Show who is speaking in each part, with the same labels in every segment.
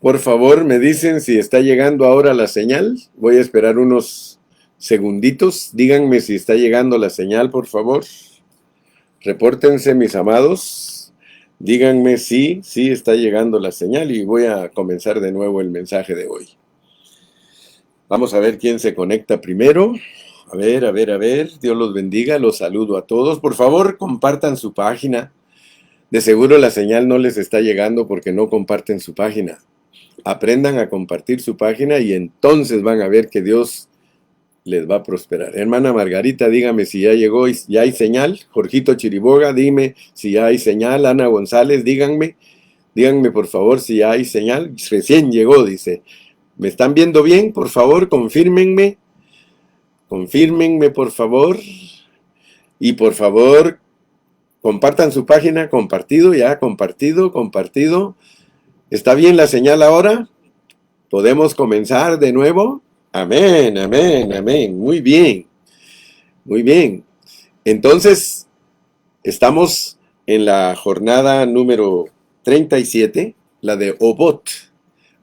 Speaker 1: Por favor, me dicen si está llegando ahora la señal. Voy a esperar unos segunditos. Díganme si está llegando la señal, por favor. Repórtense, mis amados. Díganme si sí está llegando la señal y voy a comenzar de nuevo el mensaje de hoy. Vamos a ver quién se conecta primero. A ver, a ver, a ver. Dios los bendiga. Los saludo a todos. Por favor, compartan su página. De seguro la señal no les está llegando porque no comparten su página. Aprendan a compartir su página y entonces van a ver que Dios les va a prosperar. Hermana Margarita, dígame si ya llegó y ya hay señal. Jorgito Chiriboga, dime si ya hay señal. Ana González, díganme por favor si ya hay señal. Recién llegó, dice. ¿Me están viendo bien? Por favor, confírmenme por favor. Y por favor, compartan su página, compartido. ¿Está bien la señal ahora? ¿Podemos comenzar de nuevo? Amén, amén, amén. Muy bien, muy bien. Entonces, estamos en la jornada número 37, la de Obot.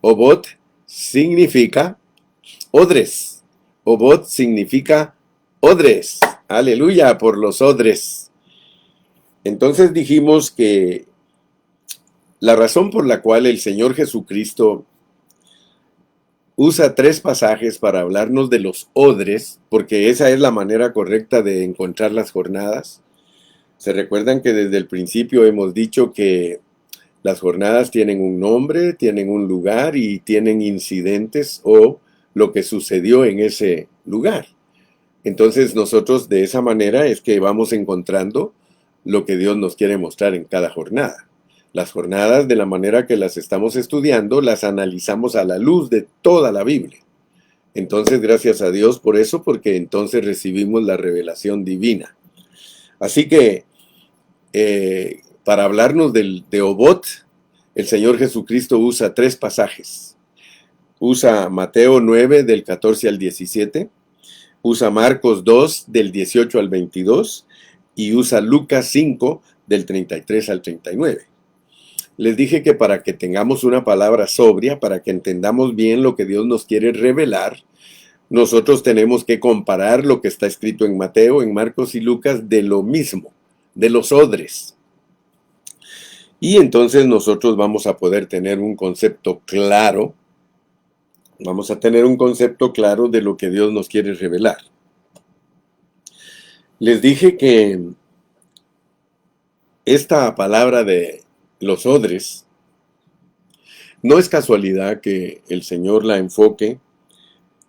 Speaker 1: Obot significa odres. Obot significa odres. Aleluya por los odres. Entonces dijimos que la razón por la cual el Señor Jesucristo usa tres pasajes para hablarnos de los odres, porque esa es la manera correcta de encontrar las jornadas. Se recuerdan que desde el principio hemos dicho que las jornadas tienen un nombre, tienen un lugar y tienen incidentes o lo que sucedió en ese lugar. Entonces nosotros de esa manera es que vamos encontrando lo que Dios nos quiere mostrar en cada jornada. Las jornadas, de la manera que las estamos estudiando, las analizamos a la luz de toda la Biblia. Entonces, gracias a Dios por eso, porque entonces recibimos la revelación divina. Así que, para hablarnos de Obot, el Señor Jesucristo usa tres pasajes. Usa Mateo 9, del 14 al 17, usa Marcos 2, del 18 al 22, y usa Lucas 5, del 33 al 39. Les dije que para que tengamos una palabra sobria, para que entendamos bien lo que Dios nos quiere revelar, nosotros tenemos que comparar lo que está escrito en Mateo, en Marcos y Lucas de lo mismo, de los odres. Y entonces nosotros vamos a poder tener un concepto claro, vamos a tener un concepto claro de lo que Dios nos quiere revelar. Les dije que esta palabra de los odres, no es casualidad que el Señor la enfoque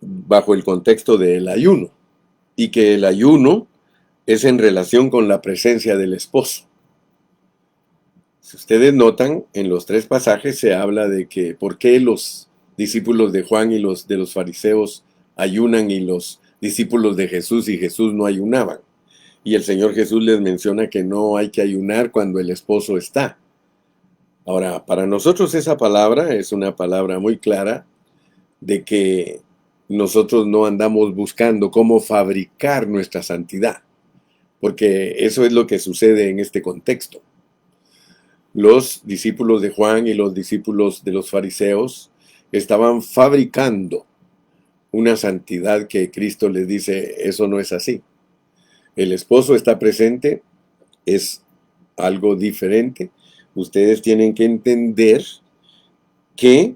Speaker 1: bajo el contexto del ayuno, y que el ayuno es en relación con la presencia del esposo. Si ustedes notan, en los tres pasajes se habla de que por qué los discípulos de Juan y los de los fariseos ayunan y los discípulos de Jesús y Jesús no ayunaban. Y el Señor Jesús les menciona que no hay que ayunar cuando el esposo está. Ahora, para nosotros esa palabra es una palabra muy clara de que nosotros no andamos buscando cómo fabricar nuestra santidad, porque eso es lo que sucede en este contexto. Los discípulos de Juan y los discípulos de los fariseos estaban fabricando una santidad que Cristo les dice, eso no es así. El esposo está presente, es algo diferente. Ustedes tienen que entender que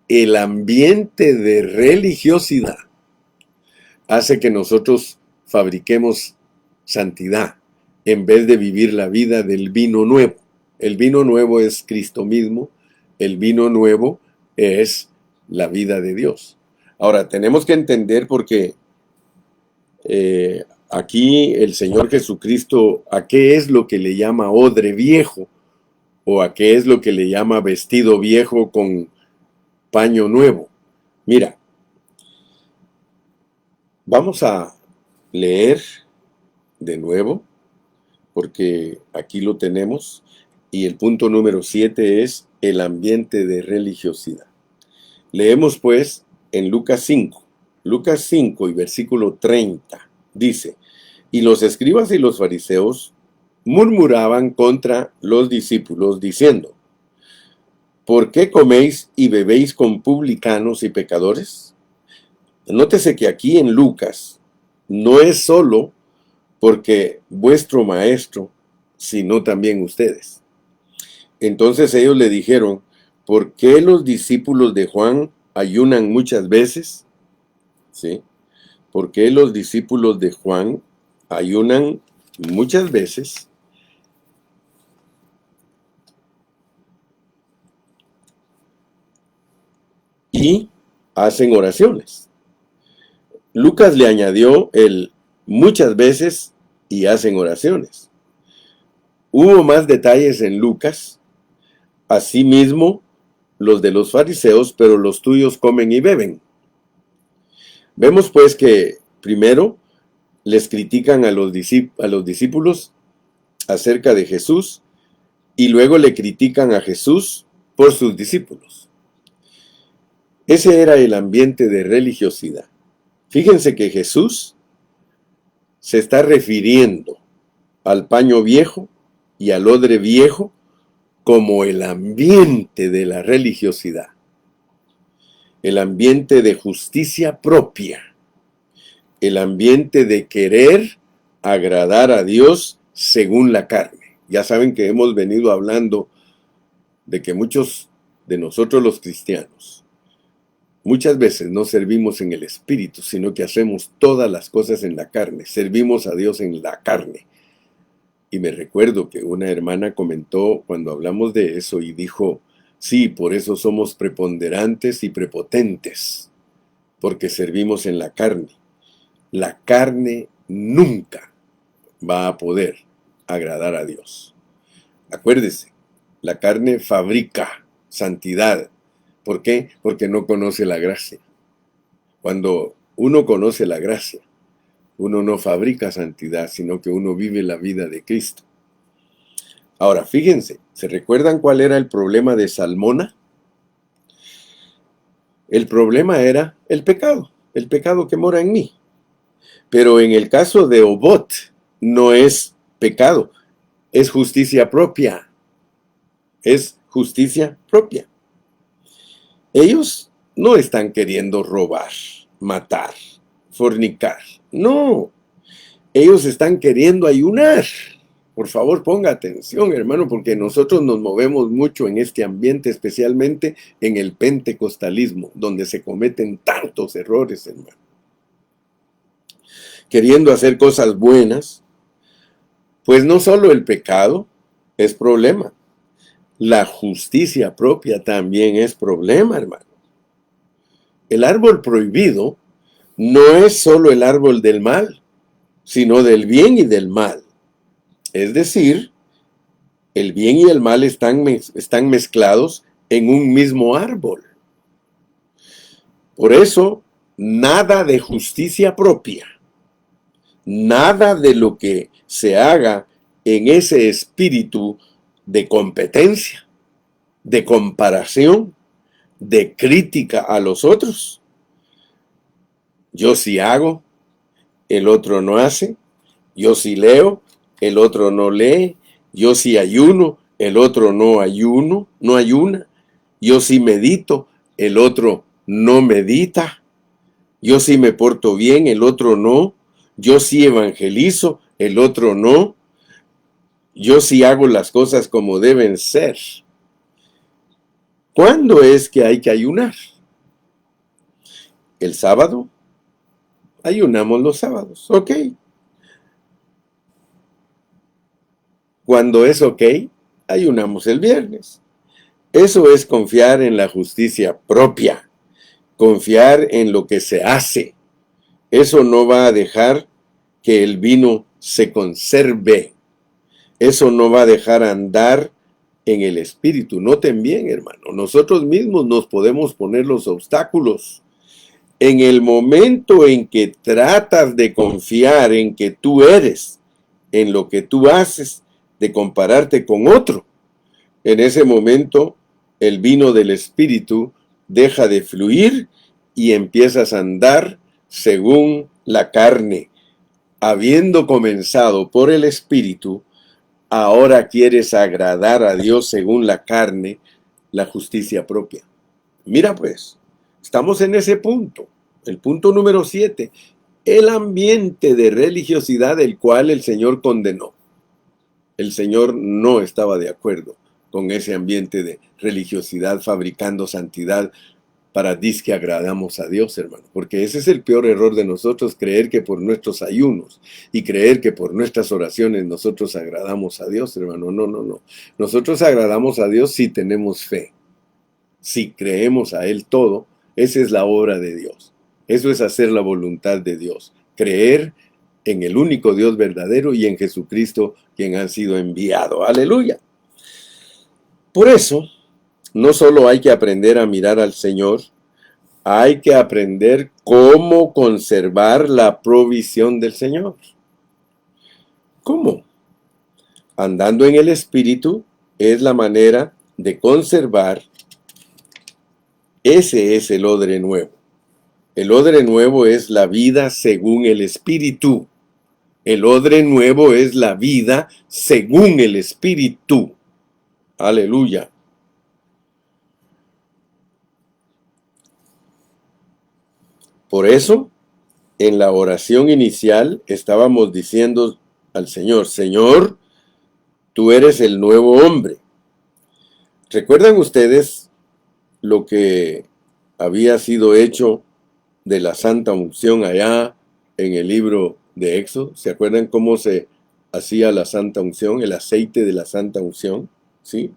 Speaker 1: el ambiente de religiosidad hace que nosotros fabriquemos santidad en vez de vivir la vida del vino nuevo. El vino nuevo es Cristo mismo, el vino nuevo es la vida de Dios. Ahora, tenemos que entender porque aquí el Señor Jesucristo, ¿a qué es lo que le llama odre viejo? ¿O a qué es lo que le llama vestido viejo con paño nuevo? Mira, vamos a leer de nuevo, porque aquí lo tenemos, y el punto número 7 es el ambiente de religiosidad. Leemos pues en Lucas 5 y versículo 30, dice, y los escribas y los fariseos murmuraban contra los discípulos diciendo, ¿por qué coméis y bebéis con publicanos y pecadores? Nótese que aquí en Lucas no es solo porque vuestro maestro, sino también ustedes. Entonces ellos le dijeron, ¿por qué los discípulos de Juan ayunan muchas veces? ¿Sí? ¿Por qué los discípulos de Juan ayunan muchas veces y hacen oraciones? Lucas le añadió el muchas veces y hacen oraciones. Hubo más detalles en Lucas, asimismo los de los fariseos, pero los tuyos comen y beben. Vemos pues que primero les critican a los discípulos acerca de Jesús y luego le critican a Jesús por sus discípulos. Ese era el ambiente de religiosidad. Fíjense que Jesús se está refiriendo al paño viejo y al odre viejo como el ambiente de la religiosidad, el ambiente de justicia propia, el ambiente de querer agradar a Dios según la carne. Ya saben que hemos venido hablando de que muchos de nosotros los cristianos muchas veces no servimos en el espíritu, sino que hacemos todas las cosas en la carne, servimos a Dios en la carne. Y me recuerdo que una hermana comentó cuando hablamos de eso y dijo, sí, por eso somos preponderantes y prepotentes, porque servimos en la carne. La carne nunca va a poder agradar a Dios. Acuérdese, la carne fabrica santidad. ¿Por qué? Porque no conoce la gracia. Cuando uno conoce la gracia, uno no fabrica santidad, sino que uno vive la vida de Cristo. Ahora, fíjense, ¿se recuerdan cuál era el problema de Salmona? El problema era el pecado que mora en mí. Pero en el caso de Obot, no es pecado, es justicia propia. Es justicia propia. Ellos no están queriendo robar, matar, fornicar. No, ellos están queriendo ayunar. Por favor, ponga atención, hermano, porque nosotros nos movemos mucho en este ambiente, especialmente en el pentecostalismo, donde se cometen tantos errores, hermano. Queriendo hacer cosas buenas, pues no solo el pecado es problema, la justicia propia también es problema, hermano. El árbol prohibido no es solo el árbol del mal, sino del bien y del mal. Es decir, el bien y el mal están mezclados en un mismo árbol. Por eso, nada de justicia propia, nada de lo que se haga en ese espíritu de competencia, de comparación, de crítica a los otros. Yo sí hago, el otro no hace. Yo sí leo, el otro no lee. Yo sí ayuno, el otro no ayuna. Yo sí medito, el otro no medita. Yo sí me porto bien, el otro no. Yo sí evangelizo, el otro no. Yo sí hago las cosas como deben ser. ¿Cuándo es que hay que ayunar? ¿El sábado? Ayunamos los sábados, ok. Cuando es ok, ayunamos el viernes. Eso es confiar en la justicia propia, confiar en lo que se hace. Eso no va a dejar que el vino se conserve. Eso no va a dejar andar en el espíritu. Noten bien, hermano, nosotros mismos nos podemos poner los obstáculos. En el momento en que tratas de confiar en que tú eres, en lo que tú haces, de compararte con otro, en ese momento el vino del espíritu deja de fluir y empiezas a andar según la carne. Habiendo comenzado por el espíritu, ahora quieres agradar a Dios según la carne, la justicia propia. Mira pues, estamos en ese punto, el punto número 7, el ambiente de religiosidad del cual el Señor condenó. El Señor no estaba de acuerdo con ese ambiente de religiosidad, fabricando santidad para que agradamos a Dios, hermano. Porque ese es el peor error de nosotros, creer que por nuestros ayunos y creer que por nuestras oraciones nosotros agradamos a Dios, hermano. No, no, no. Nosotros agradamos a Dios si tenemos fe, si creemos a Él todo. Esa es la obra de Dios. Eso es hacer la voluntad de Dios. Creer en el único Dios verdadero y en Jesucristo, quien ha sido enviado. Aleluya. Por eso, no solo hay que aprender a mirar al Señor, hay que aprender cómo conservar la provisión del Señor. ¿Cómo? Andando en el Espíritu es la manera de conservar. Ese es el odre nuevo. El odre nuevo es la vida según el Espíritu. El odre nuevo es la vida según el Espíritu. Aleluya. Por eso, en la oración inicial estábamos diciendo al Señor, Señor, tú eres el nuevo hombre. ¿Recuerdan ustedes lo que había sido hecho de la santa unción allá en el libro de Éxodo? ¿Se acuerdan cómo se hacía la santa unción, el aceite de la santa unción? ¿Sí?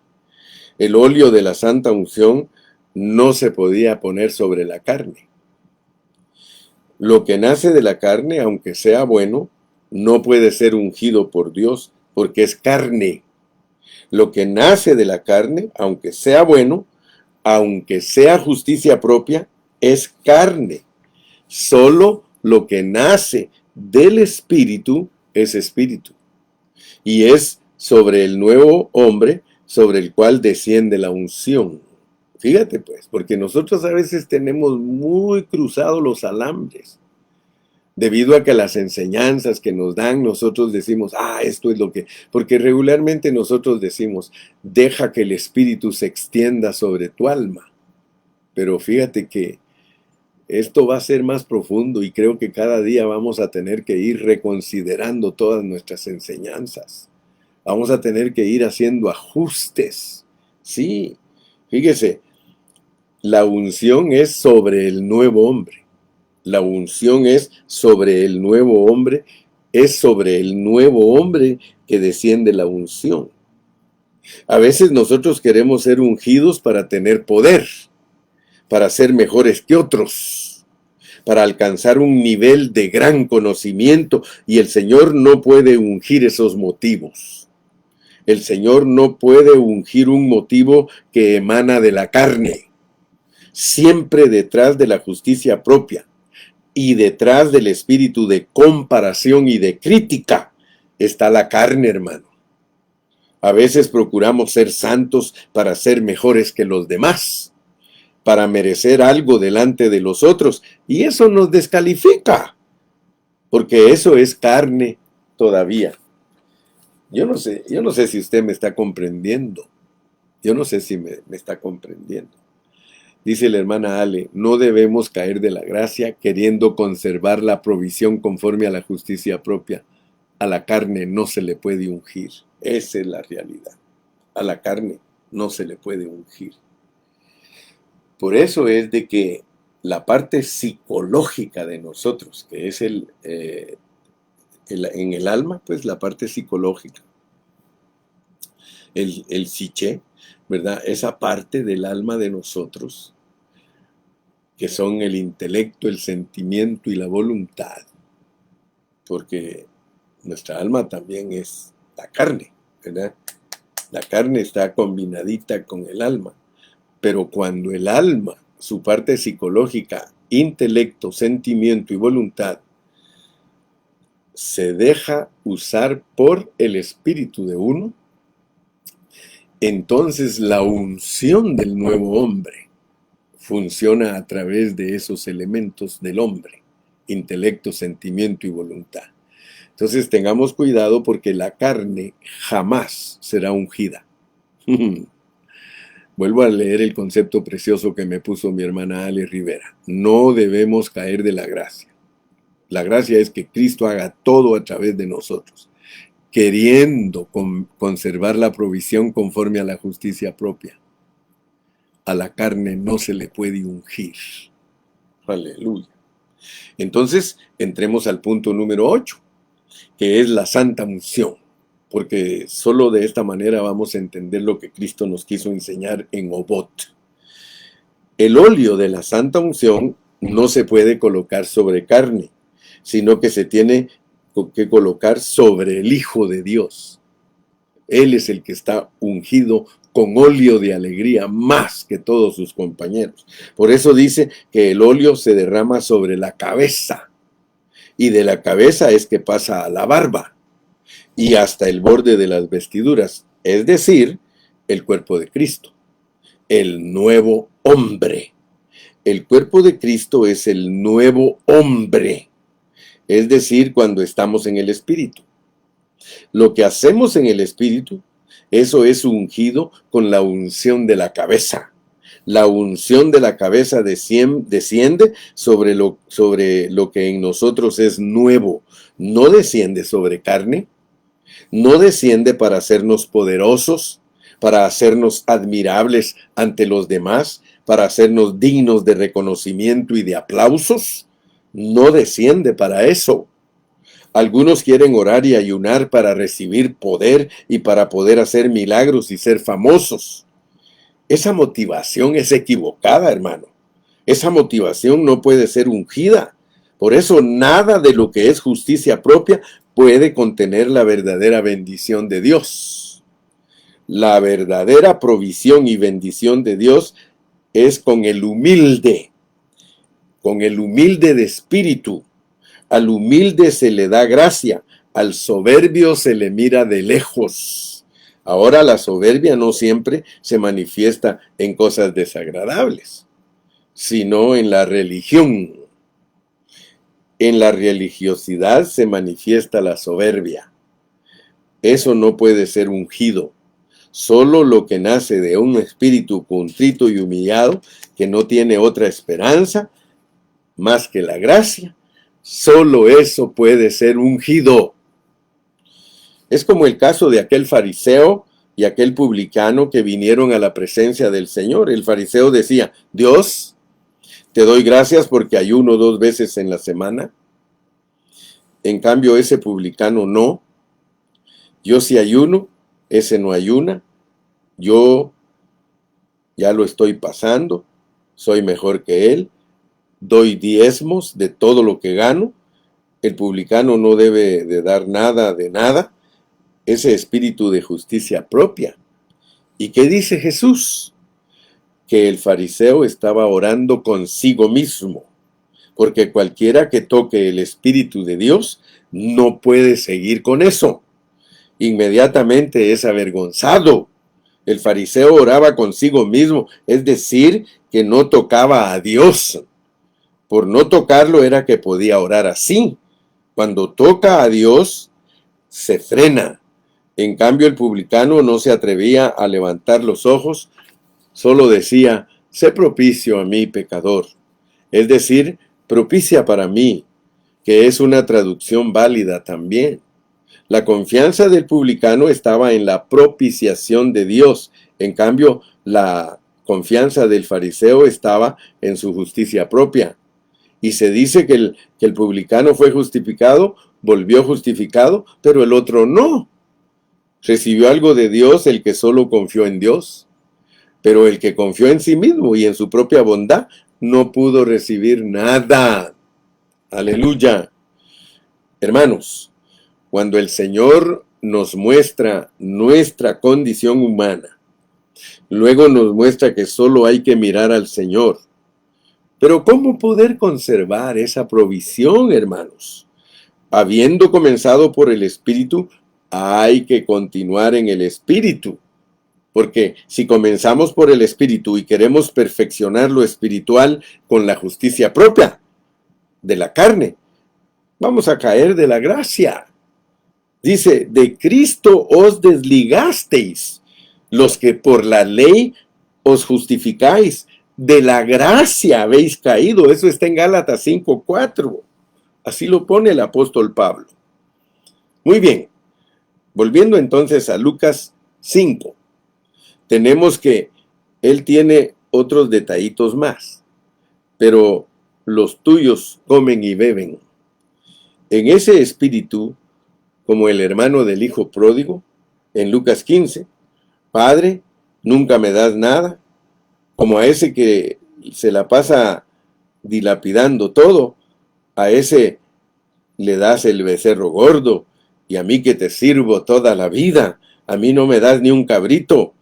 Speaker 1: El óleo de la santa unción no se podía poner sobre la carne. Lo que nace de la carne, aunque sea bueno, no puede ser ungido por Dios, porque es carne. Lo que nace de la carne, aunque sea bueno, aunque sea justicia propia, es carne. Solo lo que nace del Espíritu es Espíritu. Y es sobre el nuevo hombre sobre el cual desciende la unción. Fíjate pues, porque nosotros a veces tenemos muy cruzados los alambres. Debido a que las enseñanzas que nos dan, nosotros decimos, esto es lo que... Porque regularmente nosotros decimos, deja que el Espíritu se extienda sobre tu alma. Pero fíjate que esto va a ser más profundo y creo que cada día vamos a tener que ir reconsiderando todas nuestras enseñanzas. Vamos a tener que ir haciendo ajustes. Sí, fíjese, la unción es sobre el nuevo hombre. La unción es sobre el nuevo hombre, es sobre el nuevo hombre que desciende la unción. A veces nosotros queremos ser ungidos para tener poder, para ser mejores que otros, para alcanzar un nivel de gran conocimiento, y el Señor no puede ungir esos motivos. El Señor no puede ungir un motivo que emana de la carne. Siempre detrás de la justicia propia y detrás del espíritu de comparación y de crítica está la carne, hermano. A veces procuramos ser santos para ser mejores que los demás, para merecer algo delante de los otros, y eso nos descalifica, porque eso es carne todavía. Yo no sé si usted me está comprendiendo. Yo no sé si me está comprendiendo. Dice la hermana Ale, no debemos caer de la gracia queriendo conservar la provisión conforme a la justicia propia. A la carne no se le puede ungir. Esa es la realidad. A la carne no se le puede ungir. Por eso es de que la parte psicológica de nosotros, que es en el alma, pues la parte psicológica, el psiché, ¿verdad? Esa parte del alma de nosotros, que son el intelecto, el sentimiento y la voluntad, porque nuestra alma también es la carne, ¿verdad? La carne está combinadita con el alma, pero cuando el alma, su parte psicológica, intelecto, sentimiento y voluntad, se deja usar por el espíritu de uno, entonces la unción del nuevo hombre funciona a través de esos elementos del hombre, intelecto, sentimiento y voluntad. Entonces tengamos cuidado porque la carne jamás será ungida. Vuelvo a leer el concepto precioso que me puso mi hermana Ale Rivera. No debemos caer de la gracia. La gracia es que Cristo haga todo a través de nosotros, queriendo conservar la provisión conforme a la justicia propia. A la carne no se le puede ungir. Aleluya. Entonces, entremos al punto número 8, que es la santa unción, porque solo de esta manera vamos a entender lo que Cristo nos quiso enseñar en Obot. El óleo de la santa unción no se puede colocar sobre carne, sino que se tiene que colocar sobre el Hijo de Dios. Él es el que está ungido con óleo de alegría más que todos sus compañeros. Por eso dice que el óleo se derrama sobre la cabeza, y de la cabeza es que pasa a la barba y hasta el borde de las vestiduras, es decir, el cuerpo de Cristo, el nuevo hombre. El cuerpo de Cristo es el nuevo hombre, es decir, cuando estamos en el Espíritu. Lo que hacemos en el Espíritu, eso es ungido con la unción de la cabeza. La unción de la cabeza desciende sobre lo que en nosotros es nuevo. No desciende sobre carne, no desciende para hacernos poderosos, para hacernos admirables ante los demás, para hacernos dignos de reconocimiento y de aplausos. No desciende para eso. Algunos quieren orar y ayunar para recibir poder y para poder hacer milagros y ser famosos. Esa motivación es equivocada, hermano. Esa motivación no puede ser ungida. Por eso nada de lo que es justicia propia puede contener la verdadera bendición de Dios. La verdadera provisión y bendición de Dios es con el humilde de espíritu. Al humilde se le da gracia, al soberbio se le mira de lejos. Ahora la soberbia no siempre se manifiesta en cosas desagradables, sino en la religión. En la religiosidad se manifiesta la soberbia. Eso no puede ser ungido. Solo lo que nace de un espíritu contrito y humillado, que no tiene otra esperanza más que la gracia, solo eso puede ser ungido. Es como el caso de aquel fariseo y aquel publicano que vinieron a la presencia del Señor. El fariseo decía: Dios, te doy gracias porque ayuno 2 veces en la semana. En cambio, ese publicano no. Yo sí ayuno, ese no ayuna. Yo ya lo estoy pasando, soy mejor que él. Doy diezmos de todo lo que gano. El publicano no debe de dar nada de nada. Ese espíritu de justicia propia. ¿Y qué dice Jesús? Que el fariseo estaba orando consigo mismo, porque cualquiera que toque el Espíritu de Dios no puede seguir con eso. Inmediatamente es avergonzado. El fariseo oraba consigo mismo, es decir, que no tocaba a Dios. Por no tocarlo era que podía orar así. Cuando toca a Dios, se frena. En cambio, el publicano no se atrevía a levantar los ojos, solo decía: sé propicio a mí, pecador. Es decir, propicia para mí, que es una traducción válida también. La confianza del publicano estaba en la propiciación de Dios. En cambio, la confianza del fariseo estaba en su justicia propia. Y se dice que el publicano fue justificado, volvió justificado, pero el otro no. Recibió algo de Dios el que solo confió en Dios, pero el que confió en sí mismo y en su propia bondad no pudo recibir nada. Aleluya. Hermanos, cuando el Señor nos muestra nuestra condición humana, luego nos muestra que solo hay que mirar al Señor. Pero ¿cómo poder conservar esa provisión, hermanos? Habiendo comenzado por el Espíritu, hay que continuar en el Espíritu. Porque si comenzamos por el Espíritu y queremos perfeccionar lo espiritual con la justicia propia de la carne, vamos a caer de la gracia. Dice: de Cristo os desligasteis, los que por la ley os justificáis, de la gracia habéis caído. Eso está en Gálatas 5:4. Así lo pone el apóstol Pablo. Muy bien, volviendo entonces a Lucas 5, tenemos que él tiene otros detallitos más, pero los tuyos comen y beben. En ese espíritu, como el hermano del hijo pródigo, en Lucas 15, Padre, nunca me das nada, como a ese que se la pasa dilapidando todo, a ese le das el becerro gordo, y a mí que te sirvo toda la vida, a mí no me das ni un cabrito.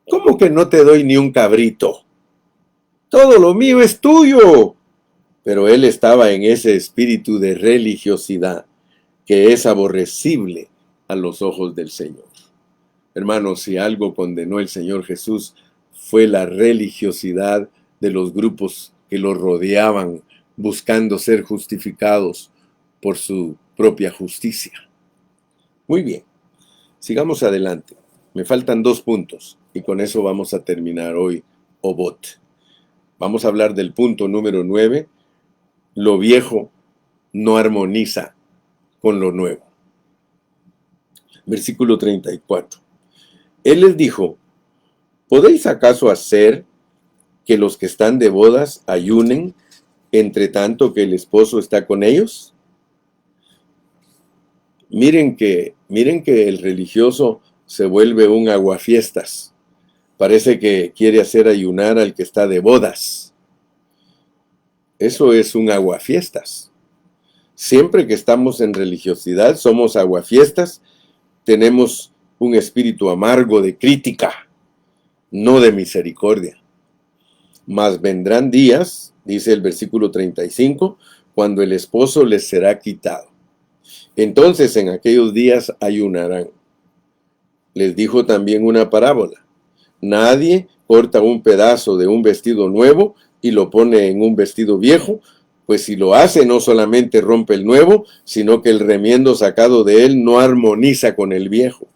Speaker 1: ¿Cómo que no te doy ni un cabrito? Todo lo mío es tuyo. Pero él estaba en ese espíritu de religiosidad que es aborrecible a los ojos del Señor. Hermanos, si algo condenó el Señor Jesús fue la religiosidad de los grupos que lo rodeaban, buscando ser justificados por su propia justicia. Muy bien, sigamos adelante. Me faltan 2 puntos y con eso vamos a terminar hoy Obot. Vamos a hablar del punto número 9. Lo viejo no armoniza con lo nuevo. Versículo 34. Él les dijo: ¿podéis acaso hacer que los que están de bodas ayunen entre tanto que el esposo está con ellos? Miren que el religioso se vuelve un aguafiestas. Parece que quiere hacer ayunar al que está de bodas. Eso es un aguafiestas. Siempre que estamos en religiosidad somos aguafiestas, tenemos un espíritu amargo de crítica, no de misericordia. Mas vendrán días, dice el versículo 35, cuando el esposo les será quitado. Entonces en aquellos días ayunarán. Les dijo también una parábola. Nadie corta un pedazo de un vestido nuevo y lo pone en un vestido viejo, pues si lo hace no solamente rompe el nuevo, sino que el remiendo sacado de él no armoniza con el viejo.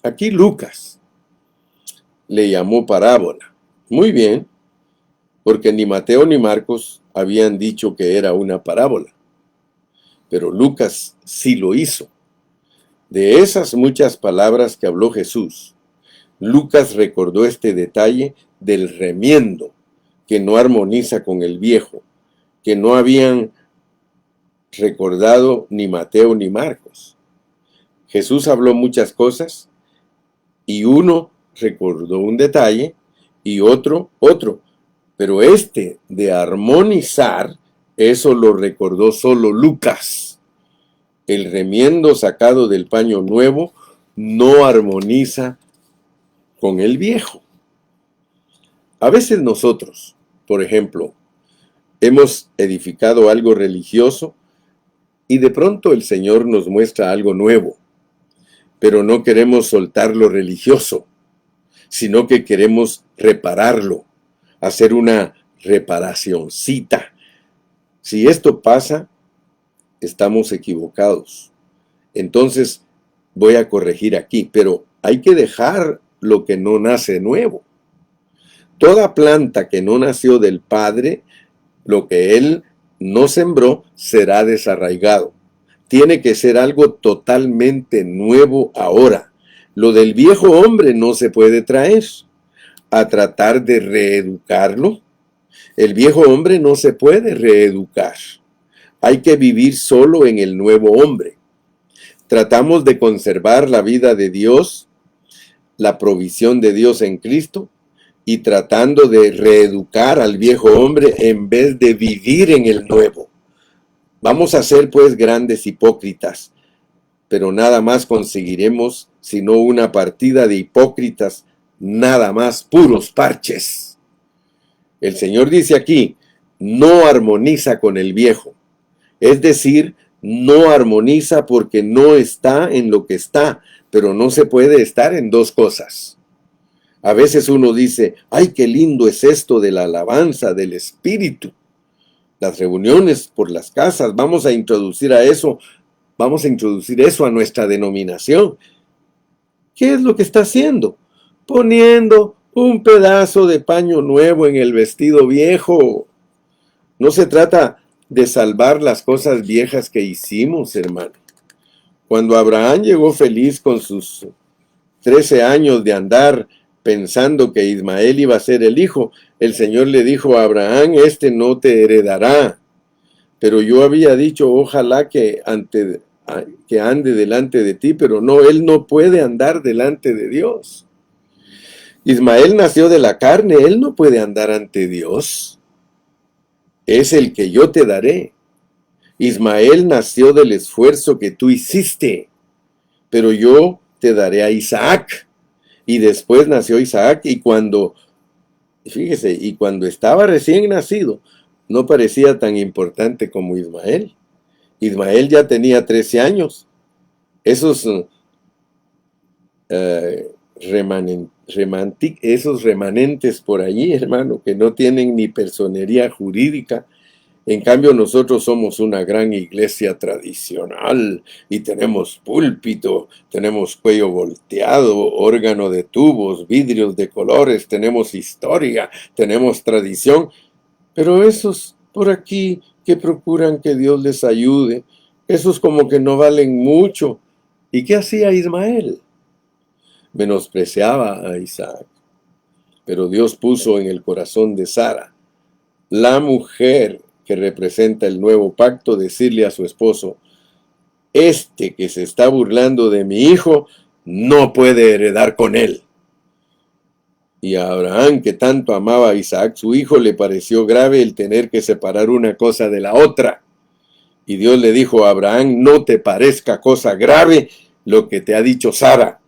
Speaker 1: Aquí Lucas le llamó parábola. Muy bien, porque ni Mateo ni Marcos habían dicho que era una parábola. Pero Lucas sí lo hizo. De esas muchas palabras que habló Jesús, Lucas recordó este detalle del remiendo que no armoniza con el viejo, que no habían recordado ni Mateo ni Marcos. Jesús habló muchas cosas y uno recordó un detalle y otro, pero este de armonizar, eso lo recordó solo Lucas. El remiendo sacado del paño nuevo no armoniza con el viejo. A veces nosotros, por ejemplo, hemos edificado algo religioso y de pronto el Señor nos muestra algo nuevo, pero no queremos soltar lo religioso, sino que queremos repararlo, hacer una reparacioncita. Si esto pasa, estamos equivocados. Entonces voy a corregir aquí, pero hay que dejar lo que no nace nuevo. Toda planta que no nació del Padre, lo que Él no sembró, será desarraigado. Tiene que ser algo totalmente nuevo ahora. Lo del viejo hombre no se puede traer a tratar de reeducarlo. El viejo hombre no se puede reeducar. Hay que vivir solo en el nuevo hombre. Tratamos de conservar la vida de Dios, la provisión de Dios en Cristo, y tratando de reeducar al viejo hombre en vez de vivir en el nuevo. Vamos a ser pues grandes hipócritas, pero nada más conseguiremos sino una partida de hipócritas, nada más puros parches. El Señor dice aquí, no armoniza con el viejo, es decir, no armoniza porque no está en lo que está, pero no se puede estar en dos cosas. A veces uno dice, ¡ay, qué lindo es esto de la alabanza del Espíritu! Las reuniones por las casas, vamos a introducir eso a nuestra denominación. ¿Qué es lo que está haciendo? Poniendo Un pedazo de paño nuevo en el vestido viejo. No se trata de salvar las cosas viejas que hicimos, hermano. Cuando Abraham llegó feliz con sus 13 años de andar pensando que Ismael iba a ser el hijo, el Señor le dijo a Abraham, este no te heredará. Pero yo había dicho, ojalá que ande delante de ti, pero no, él no puede andar delante de Dios. Ismael nació de la carne, él no puede andar ante Dios. Es el que yo te daré. Ismael nació del esfuerzo que tú hiciste, pero yo te daré a Isaac. Y después nació Isaac y fíjese, y cuando estaba recién nacido, no parecía tan importante como Ismael. Ismael ya tenía 13 años. Esos esos remanentes por allí, hermano, que no tienen ni personería jurídica. En cambio, nosotros somos una gran iglesia tradicional y tenemos púlpito, tenemos cuello volteado, órgano de tubos, vidrios de colores, tenemos historia, tenemos tradición. Pero esos por aquí que procuran que Dios les ayude, esos como que no valen mucho. ¿Y qué hacía Ismael? Menospreciaba a Isaac. Pero Dios puso en el corazón de Sara, la mujer que representa el nuevo pacto, decirle a su esposo, este que se está burlando de mi hijo, no puede heredar con él. Y a Abraham, que tanto amaba a Isaac, su hijo, le pareció grave el tener que separar una cosa de la otra. Y Dios le dijo a Abraham, no te parezca cosa grave lo que te ha dicho Sara.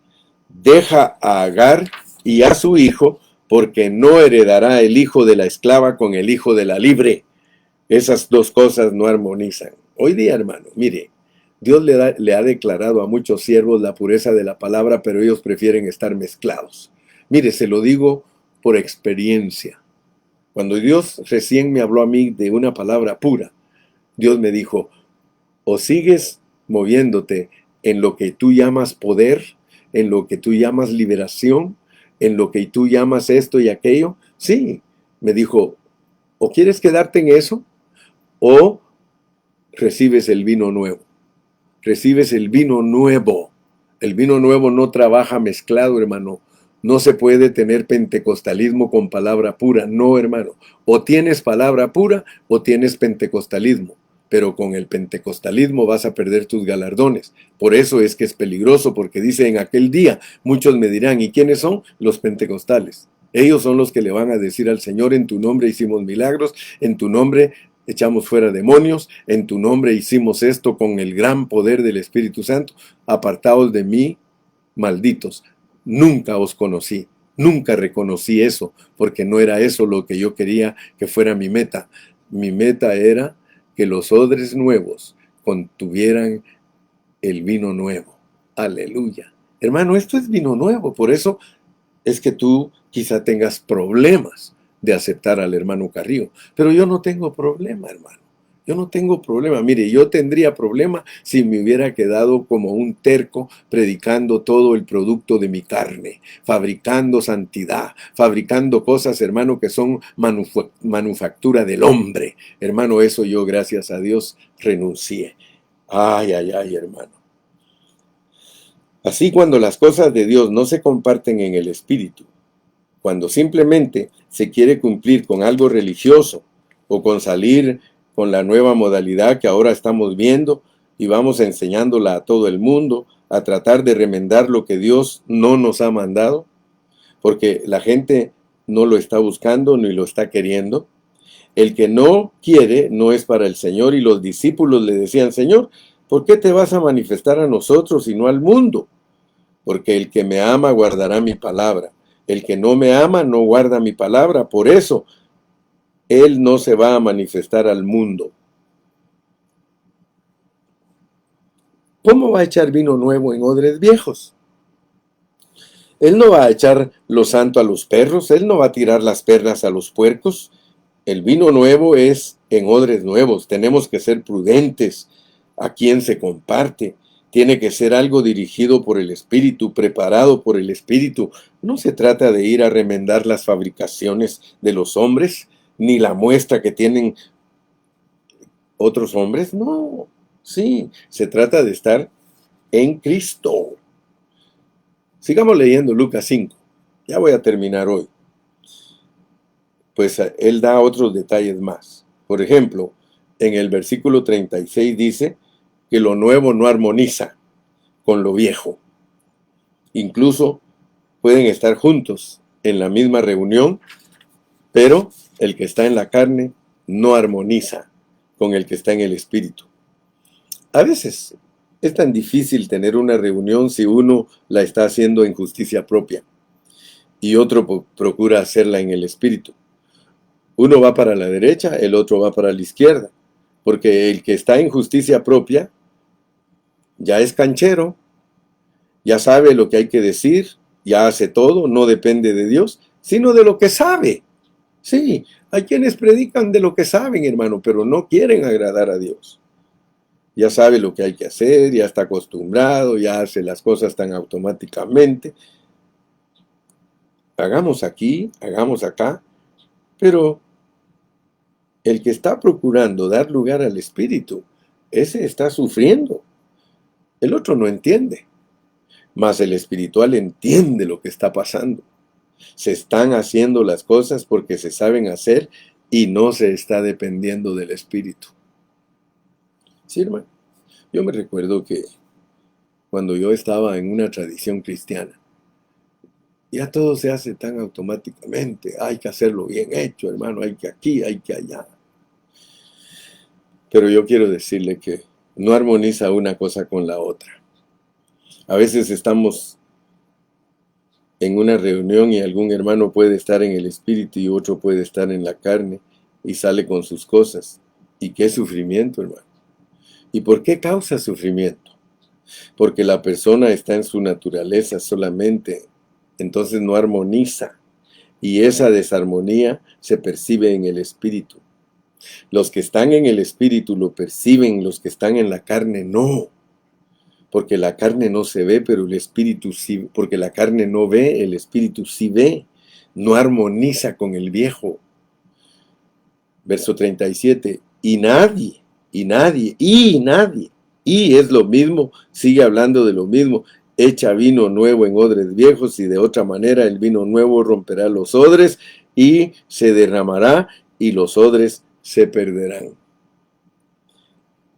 Speaker 1: Deja a Agar y a su hijo, porque no heredará el hijo de la esclava con el hijo de la libre. Esas dos cosas no armonizan. Hoy día, hermano, mire, Dios le ha declarado a muchos siervos la pureza de la palabra, pero ellos prefieren estar mezclados. Mire, se lo digo por experiencia. Cuando Dios recién me habló a mí de una palabra pura, Dios me dijo, o sigues moviéndote en lo que tú llamas poder, en lo que tú llamas liberación, en lo que tú llamas esto y aquello. Sí, me dijo, o quieres quedarte en eso, o recibes el vino nuevo. Recibes el vino nuevo. El vino nuevo no trabaja mezclado, hermano. No se puede tener pentecostalismo con palabra pura. No, hermano. O tienes palabra pura o tienes pentecostalismo. Pero con el pentecostalismo vas a perder tus galardones. Por eso es que es peligroso, porque dice en aquel día, muchos me dirán, ¿y quiénes son? Los pentecostales. Ellos son los que le van a decir al Señor, en tu nombre hicimos milagros, en tu nombre echamos fuera demonios, en tu nombre hicimos esto con el gran poder del Espíritu Santo. Apartaos de mí, malditos. Nunca os conocí, nunca reconocí eso, porque no era eso lo que yo quería que fuera mi meta. Mi meta era que los odres nuevos contuvieran el vino nuevo. Aleluya. Hermano, esto es vino nuevo, por eso es que tú quizá tengas problemas de aceptar al hermano Carrillo. Pero yo no tengo problema, hermano. Yo no tengo problema. Mire, yo tendría problema si me hubiera quedado como un terco predicando todo el producto de mi carne, fabricando santidad, fabricando cosas, hermano, que son manufactura del hombre. Hermano, eso yo, gracias a Dios, renuncié. Ay, ay, ay, hermano. Así, cuando las cosas de Dios no se comparten en el espíritu, cuando simplemente se quiere cumplir con algo religioso o con salir con la nueva modalidad que ahora estamos viendo y vamos enseñándola a todo el mundo, a tratar de remendar lo que Dios no nos ha mandado, porque la gente no lo está buscando ni lo está queriendo. El que no quiere no es para el Señor, y los discípulos le decían, Señor, ¿por qué te vas a manifestar a nosotros y no al mundo? Porque el que me ama guardará mi palabra. El que no me ama no guarda mi palabra. Por eso, Él no se va a manifestar al mundo. ¿Cómo va a echar vino nuevo en odres viejos? Él no va a echar lo santo a los perros. Él no va a tirar las perlas a los puercos. El vino nuevo es en odres nuevos. Tenemos que ser prudentes a quien se comparte. Tiene que ser algo dirigido por el Espíritu, preparado por el Espíritu. No se trata de ir a remendar las fabricaciones de los hombres, ni la muestra que tienen otros hombres. No, sí, se trata de estar en Cristo. Sigamos leyendo Lucas 5. Ya voy a terminar hoy. Pues él da otros detalles más. Por ejemplo, en el versículo 36 dice que lo nuevo no armoniza con lo viejo. Incluso pueden estar juntos en la misma reunión, pero el que está en la carne no armoniza con el que está en el espíritu. A veces es tan difícil tener una reunión si uno la está haciendo en justicia propia y otro procura hacerla en el espíritu. Uno va para la derecha, el otro va para la izquierda, porque el que está en justicia propia ya es canchero, ya sabe lo que hay que decir, ya hace todo, no depende de Dios, sino de lo que sabe. Sí, hay quienes predican de lo que saben, hermano, pero no quieren agradar a Dios. Ya sabe lo que hay que hacer, ya está acostumbrado, ya hace las cosas tan automáticamente. Hagamos aquí, hagamos acá, pero el que está procurando dar lugar al Espíritu, ese está sufriendo. El otro no entiende, mas el espiritual entiende lo que está pasando. Se están haciendo las cosas porque se saben hacer y no se está dependiendo del Espíritu. Sí, hermano. Yo me recuerdo que cuando yo estaba en una tradición cristiana, ya todo se hace tan automáticamente. Hay que hacerlo bien hecho, hermano. Hay que aquí, hay que allá. Pero yo quiero decirle que no armoniza una cosa con la otra. A veces estamos en una reunión y algún hermano puede estar en el espíritu y otro puede estar en la carne y sale con sus cosas. ¿Y qué sufrimiento, hermano? ¿Y por qué causa sufrimiento? Porque la persona está en su naturaleza solamente, entonces no armoniza. Y esa desarmonía se percibe en el espíritu. Los que están en el espíritu lo perciben, los que están en la carne no. Porque la carne no se ve, pero el espíritu sí, porque la carne no ve, el espíritu sí ve. No armoniza con el viejo. Verso 37, y es lo mismo, sigue hablando de lo mismo, echa vino nuevo en odres viejos y de otra manera el vino nuevo romperá los odres y se derramará y los odres se perderán.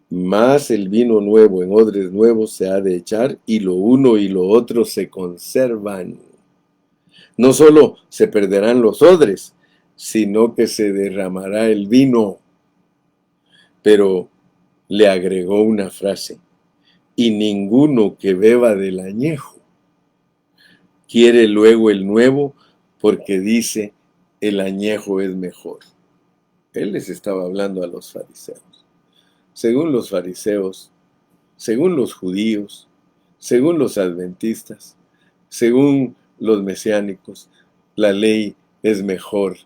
Speaker 1: Mas el vino nuevo en odres nuevos se ha de echar y lo uno y lo otro se conservan. No solo se perderán los odres, sino que se derramará el vino. Pero le agregó una frase, y ninguno que beba del añejo quiere luego el nuevo porque dice, el añejo es mejor. Él les estaba hablando a los fariseos. Según los fariseos, según los judíos, según los adventistas, según los mesiánicos, la ley es mejor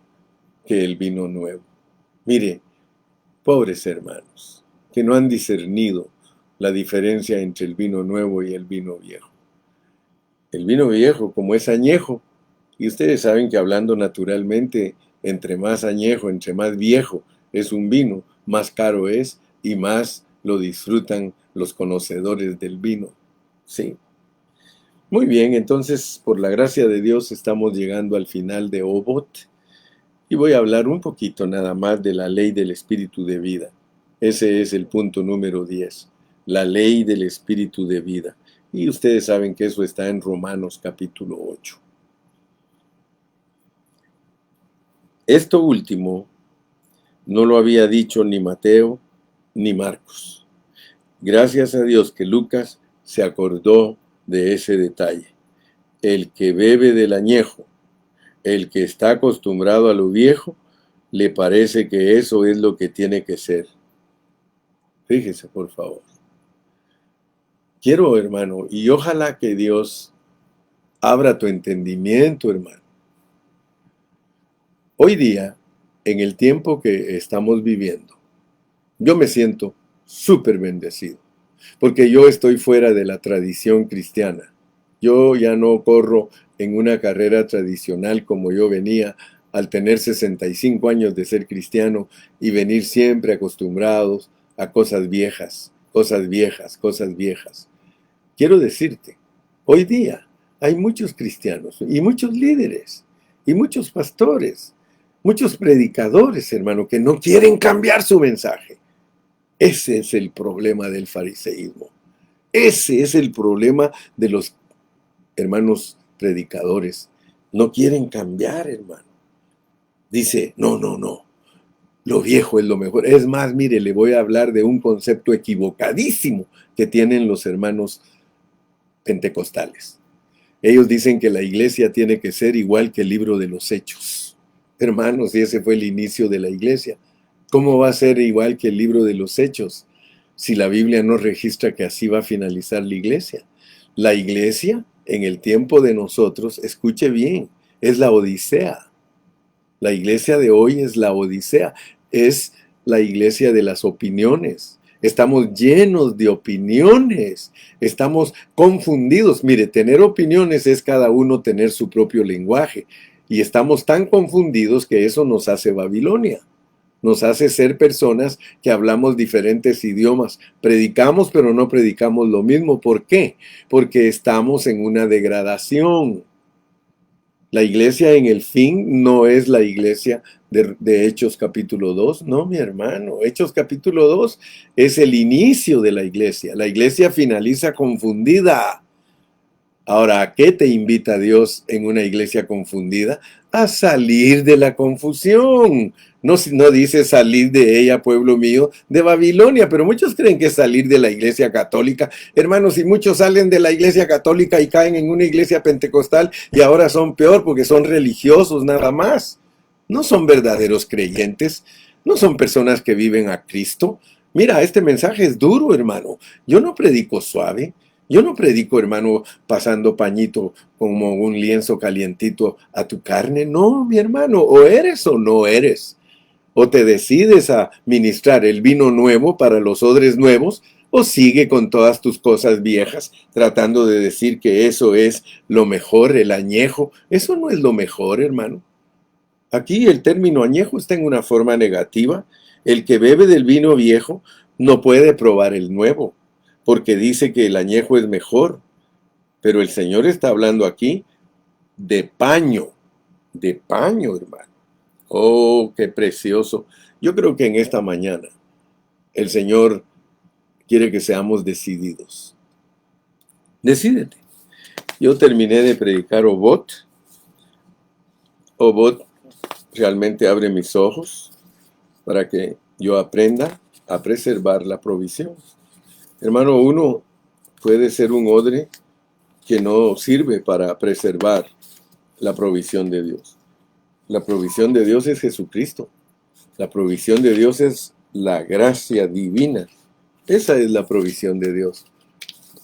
Speaker 1: que el vino nuevo. Mire, pobres hermanos, que no han discernido la diferencia entre el vino nuevo y el vino viejo. El vino viejo, como es añejo, y ustedes saben que hablando naturalmente, entre más añejo, entre más viejo es un vino, más caro es y más lo disfrutan los conocedores del vino. ¿Sí? Muy bien, entonces, por la gracia de Dios, estamos llegando al final de Obot y voy a hablar un poquito nada más de la ley del espíritu de vida. Ese es el punto número 10, la ley del espíritu de vida. Y ustedes saben que eso está en Romanos capítulo 8. Esto último no lo había dicho ni Mateo ni Marcos. Gracias a Dios que Lucas se acordó de ese detalle. El que bebe del añejo, el que está acostumbrado a lo viejo, le parece que eso es lo que tiene que ser. Fíjese, por favor. Quiero, hermano, y ojalá que Dios abra tu entendimiento, hermano. Hoy día, en el tiempo que estamos viviendo, yo me siento súper bendecido. porque yo estoy fuera de la tradición cristiana. Yo ya no corro en una carrera tradicional como yo venía al tener 65 años de ser cristiano y venir siempre acostumbrados a cosas viejas, cosas viejas, cosas viejas. Quiero decirte, hoy día hay muchos cristianos y muchos líderes y muchos pastores, muchos predicadores, hermano, que no quieren cambiar su mensaje. Ese es el problema del fariseísmo. Ese es el problema de los hermanos predicadores. No quieren cambiar, hermano. Dice, no, no, no. Lo viejo es lo mejor. Es más, mire, le voy a hablar de un concepto equivocadísimo que tienen los hermanos pentecostales. Ellos dicen que la iglesia tiene que ser igual que el libro de los Hechos. Hermanos, y ese fue el inicio de la iglesia. ¿Cómo va a ser igual que el libro de los Hechos si la Biblia no registra que así va a finalizar la iglesia? La iglesia, en el tiempo de nosotros, escuche bien, es la Odisea. La iglesia de hoy es la Odisea, es la iglesia de las opiniones. Estamos llenos de opiniones, estamos confundidos. Mire, tener opiniones es cada uno tener su propio lenguaje. Y estamos tan confundidos que eso nos hace Babilonia. Nos hace ser personas que hablamos diferentes idiomas. Predicamos, pero no predicamos lo mismo. ¿Por qué? Porque estamos en una degradación. La iglesia en el fin no es la iglesia de Hechos capítulo 2, no, mi hermano. Hechos capítulo 2 es el inicio de la iglesia. La iglesia finaliza confundida. Ahora, ¿a qué te invita Dios en una iglesia confundida? A salir de la confusión. No, no dice salir de ella, pueblo mío, de Babilonia, pero muchos creen que es salir de la iglesia católica. Hermanos, y muchos salen de la iglesia católica y caen en una iglesia pentecostal y ahora son peor porque son religiosos nada más. No son verdaderos creyentes, no son personas que viven a Cristo. Mira, este mensaje es duro, hermano. Yo no predico suave. Yo no predico, hermano, pasando pañito como un lienzo calientito a tu carne. No, mi hermano, o eres o no eres. O te decides a ministrar el vino nuevo para los odres nuevos, o sigue con todas tus cosas viejas, tratando de decir que eso es lo mejor, el añejo. Eso no es lo mejor, hermano. Aquí el término añejo está en una forma negativa. El que bebe del vino viejo no puede probar el nuevo, porque dice que el añejo es mejor. Pero el Señor está hablando aquí de paño, hermano. Oh, qué precioso. Yo creo que en esta mañana el Señor quiere que seamos decididos. Decídete. Yo terminé de predicar Obot. Obot realmente abre mis ojos para que yo aprenda a preservar la provisión. Hermano, uno puede ser un odre que no sirve para preservar la provisión de Dios. La provisión de Dios es Jesucristo. La provisión de Dios es la gracia divina. Esa es la provisión de Dios.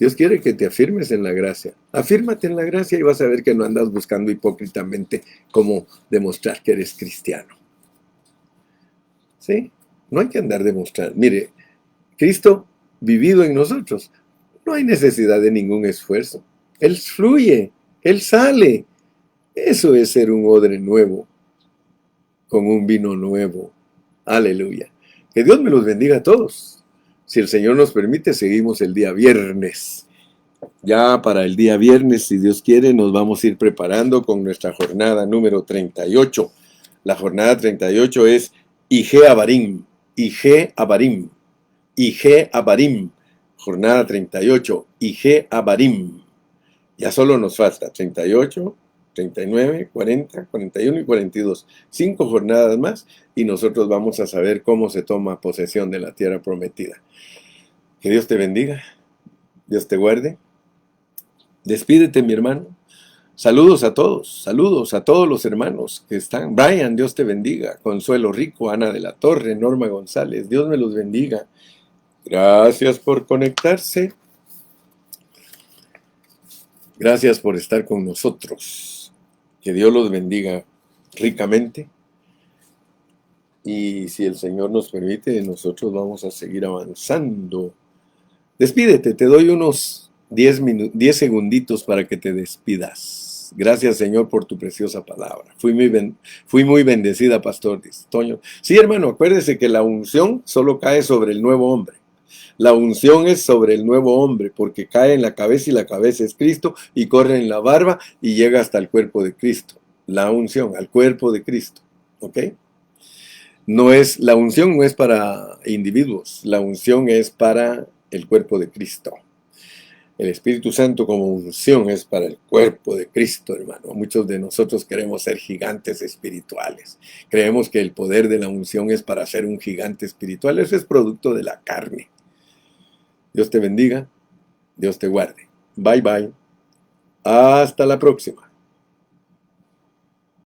Speaker 1: Dios quiere que te afirmes en la gracia. Afírmate en la gracia y vas a ver que no andas buscando hipócritamente cómo demostrar que eres cristiano. ¿Sí? No hay que andar demostrando. Mire, Cristo vivido en nosotros, no hay necesidad de ningún esfuerzo. Él fluye, Él sale. Eso es ser un odre nuevo, con un vino nuevo. Aleluya. Que Dios me los bendiga a todos. Si el Señor nos permite, seguimos el día viernes. Ya para el día viernes, si Dios quiere, nos vamos a ir preparando con nuestra jornada número 38. La jornada 38 es Ige Abarim, Ige Abarim, Ige Abarim. Jornada 38, Ige Abarim. Ya solo nos falta 38, 39, 40, 41 y 42. 5 jornadas más y nosotros vamos a saber cómo se toma posesión de la tierra prometida. Que Dios te bendiga, Dios te guarde. Despídete, mi hermano. Saludos a todos los hermanos que están. Brian, Dios te bendiga. Consuelo Rico, Ana de la Torre, Norma González, Dios me los bendiga. Gracias por conectarse. Gracias por estar con nosotros. Que Dios los bendiga ricamente. Y si el Señor nos permite, nosotros vamos a seguir avanzando Despídete, te doy unos 10 segunditos para que te despidas. Gracias, Señor, por tu preciosa palabra. Fui muy bendecida, Pastor Toño. Sí, hermano, acuérdese que la unción solo cae sobre el nuevo hombre. La unción es sobre el nuevo hombre, porque cae en la cabeza y la cabeza es Cristo, y corre en la barba y llega hasta el cuerpo de Cristo. La unción, al cuerpo de Cristo. ¿Ok? La unción no es para individuos, la unción es para el cuerpo de Cristo. El Espíritu Santo como unción es para el cuerpo de Cristo, hermano. Muchos de nosotros queremos ser gigantes espirituales. Creemos que el poder de la unción es para ser un gigante espiritual. Eso es producto de la carne. Dios te bendiga, Dios te guarde. Bye bye. Hasta la próxima.